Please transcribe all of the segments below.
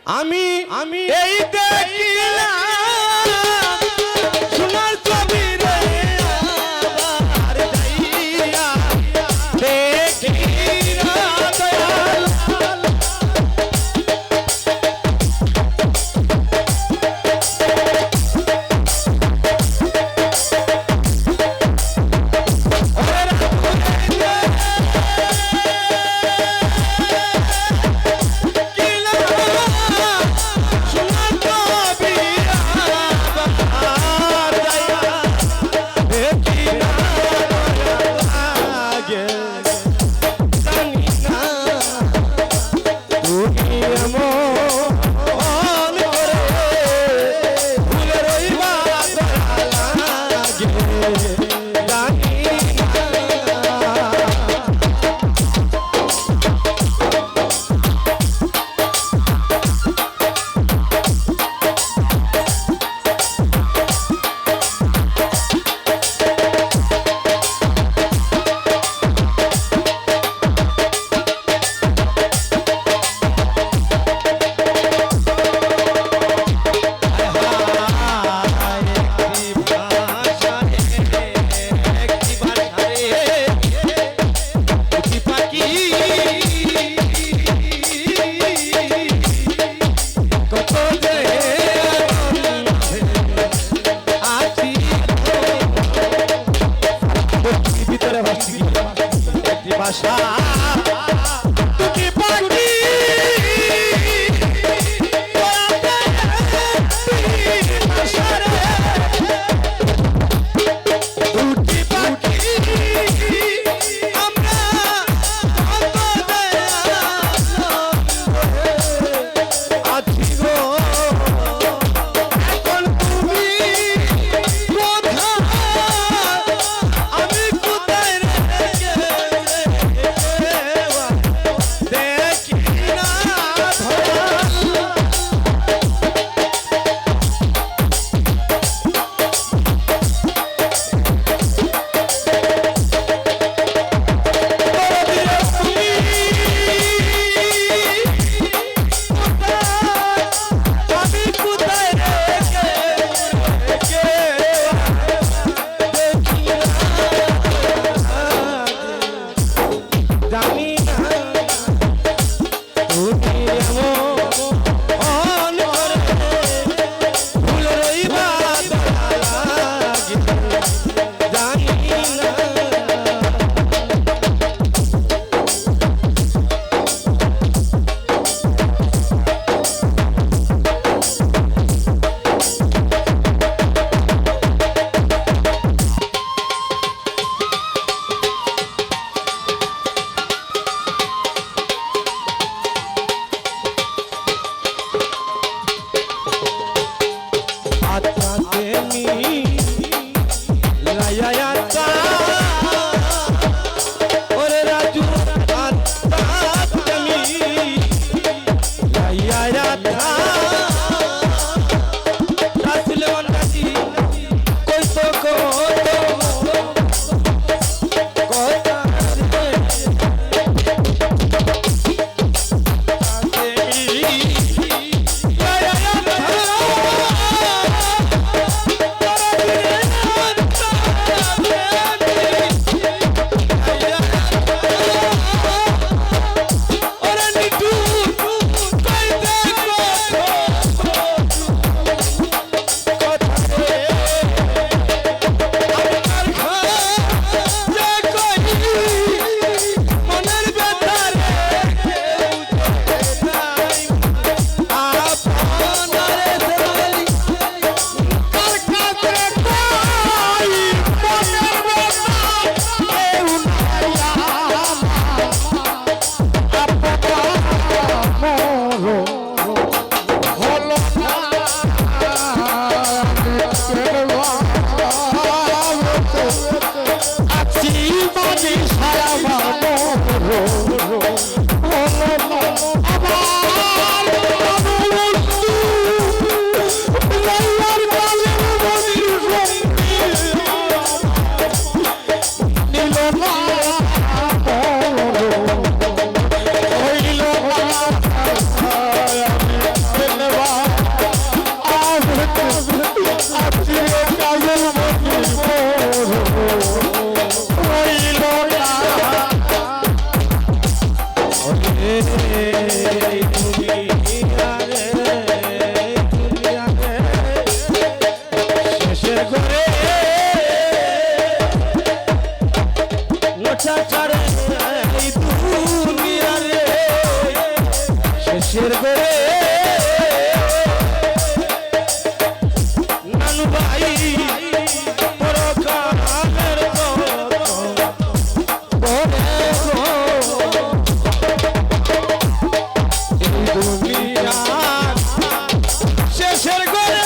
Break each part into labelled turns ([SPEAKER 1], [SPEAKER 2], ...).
[SPEAKER 1] আমি এই দেখিলাম সোনার ছবি রে আবার যাইয়া দেখি না দয়াল ভাষা শেষের ঘরে নোটা চারে এই দুনিয়া রে শেষের ঘরে নানু ভাই পরকালের শেষের ঘরে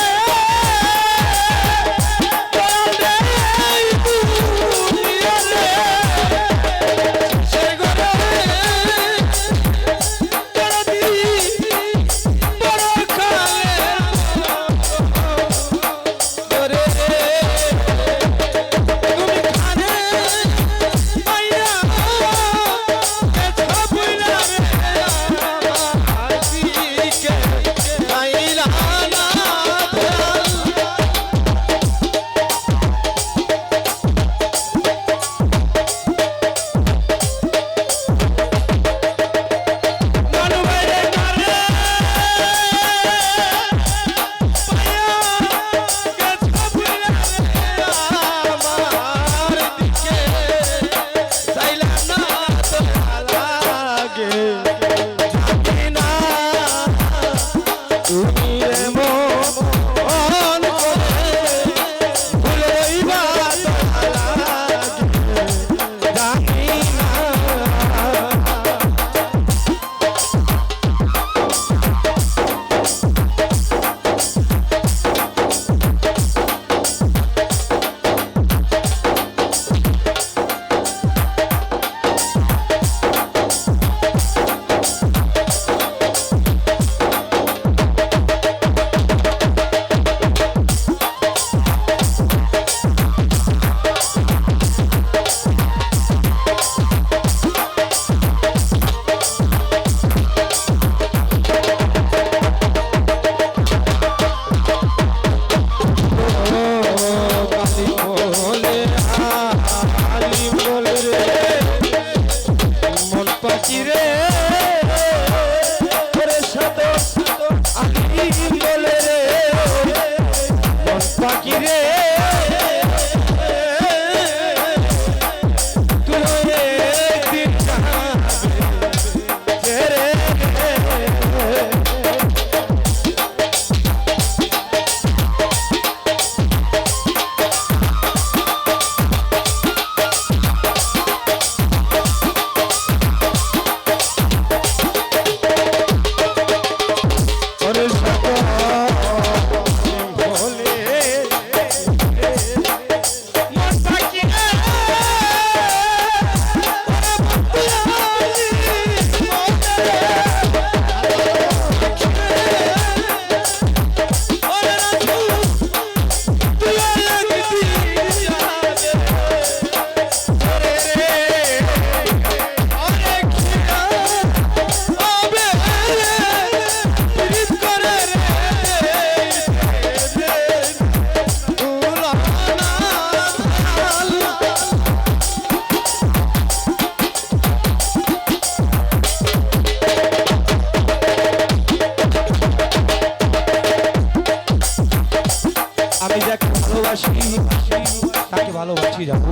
[SPEAKER 1] তাকে ভালোবাসি যাবো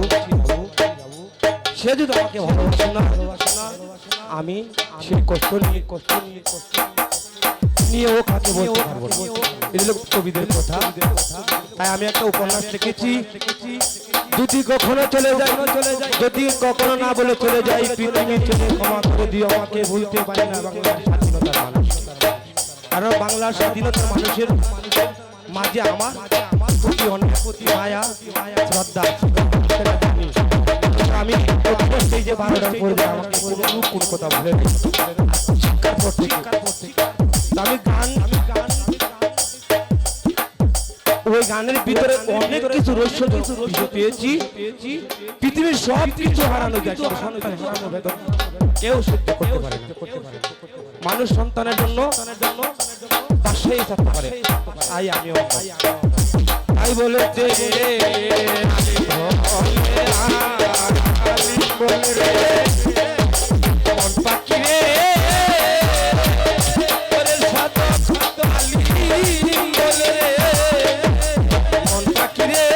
[SPEAKER 1] সে যদি আমাকে ভালোবাসে না আমি সেই কষ্ট নিয়ে ও কাছে বলতে পারবো না। এই হলো কবিদের কথা। তাই আমি একটা উপন্যাস লিখেছি, যদি কখনো চলে যায়, যদি কখনো না বলে চলে যাই, পৃথিবী ছেড়ে ক্ষমা করে দিও আমাকে, ভুলতে পারি না বাংলার স্বাধীনতার মানুষ। কারণ বাংলার স্বাধীনতার মানুষের মাঝে আমার প্রতি অনেক মায়া শ্রদ্ধা আমি এই যে 12টার পরে আমাকে কোন কথা বলে শিক্ষার পর থেকে আমি গান ওই গানের ভিতরে অনেক কিছু রহস্য পেয়েছি। পৃথিবীর সব কিছু হারানো যায়, কেউ সহ্য করতে পারে না। মানুষ সন্তানের জন্য পাশেই থাকতে পারে। তাই আমিও তাই বলে মন পাখি রে মন পাখি রে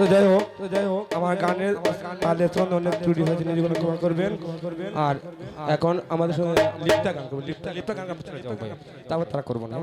[SPEAKER 1] তো যাই হোক আমার গানের তালের সঙ্গে অনেক ত্রুটি হয়েছে, নিজেগুলো ক্ষমা করবেন। আর এখন আমাদের সঙ্গে লিপ্তা গান করবো, লিপ্তা গান আমরা চলে যাবো ভাই, তারপর তারা করবো না।